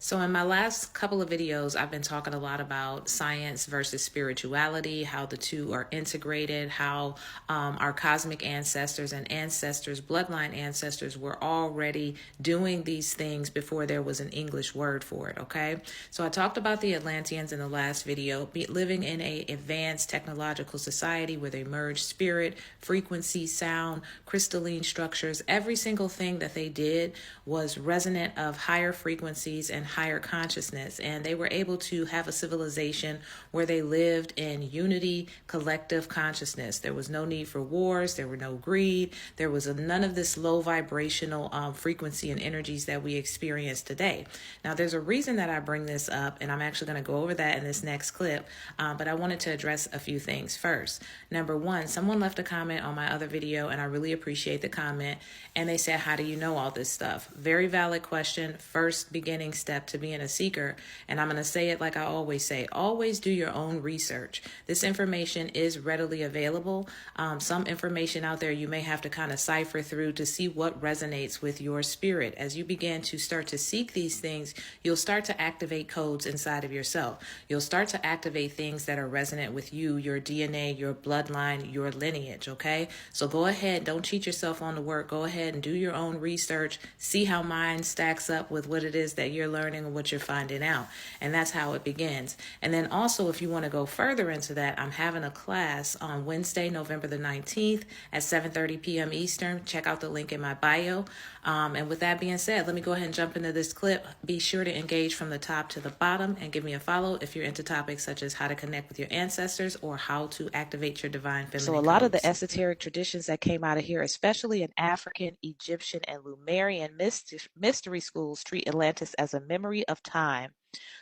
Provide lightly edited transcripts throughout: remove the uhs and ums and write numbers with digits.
So in my last couple of videos, I've been talking a lot about science versus spirituality, how the two are integrated, how our cosmic ancestors and ancestors, bloodline ancestors, were already doing these things before there was an English word for it, okay? So I talked about the Atlanteans in the last video, living in an advanced technological society where they merged spirit, frequency, sound, crystalline structures. Every single thing that they did was resonant of higher frequencies and higher consciousness, and they were able to have a civilization where they lived in unity, collective consciousness. There was no need for wars, there were no greed, there was none of this low vibrational frequency and energies that we experience today. Now there's a reason that I bring this up, and I'm actually going to go over that in this next clip, but I wanted to address a few things first. Number one, someone left a comment on my other video, and I really appreciate the comment, and they said, how do you know all this stuff? Very valid question. First beginning step to being a seeker. And I'm going to say it like I always say, always do your own research. This information is readily available. Some information out there you may have to kind of cipher through to see what resonates with your spirit. As you begin to start to seek these things, you'll start to activate codes inside of yourself. You'll start to activate things that are resonant with you, your DNA, your bloodline, your lineage, okay? So go ahead, don't cheat yourself on the work. Go ahead and do your own research. See how mine stacks up with what it is that you're learning and what you're finding out. And that's how it begins. And then also, if you want to go further into that, I'm having a class on Wednesday, November the 19th at 7:30 p.m. Eastern. Check out the link in my bio. And with that being said, let me go ahead and jump into this clip. Be sure to engage from the top to the bottom and give me a follow if you're into topics such as how to connect with your ancestors or how to activate your divine feminine So a lot of the codes. esoteric traditions that came out of here, especially in African, Egyptian, and Lemurian mystery schools, treat Atlantis as a memory of time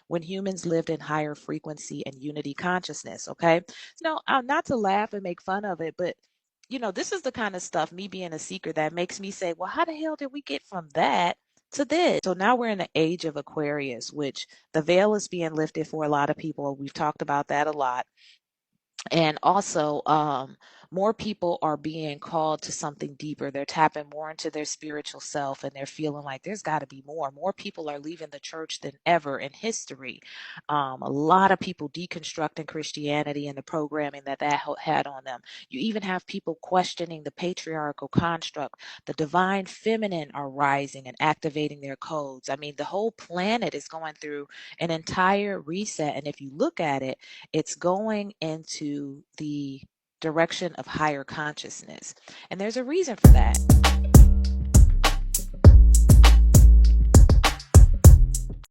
when humans lived in higher frequency and unity consciousness. Okay. Not to laugh and make fun of it, but this is the kind of stuff, me being a seeker, that makes me say, well, how the hell did we get from that to this? So now we're in the age of Aquarius, which the veil is being lifted for a lot of people. We've talked about that a lot. And also, more people are being called to something deeper. They're tapping more into their spiritual self, and they're feeling like there's got to be more. More people are leaving the church than ever in history. A lot of people deconstructing Christianity and the programming that had on them. You even have people questioning the patriarchal construct. The divine feminine are rising and activating their codes. I mean, the whole planet is going through an entire reset. And if you look at it, it's going into the direction of higher consciousness. And there's a reason for that.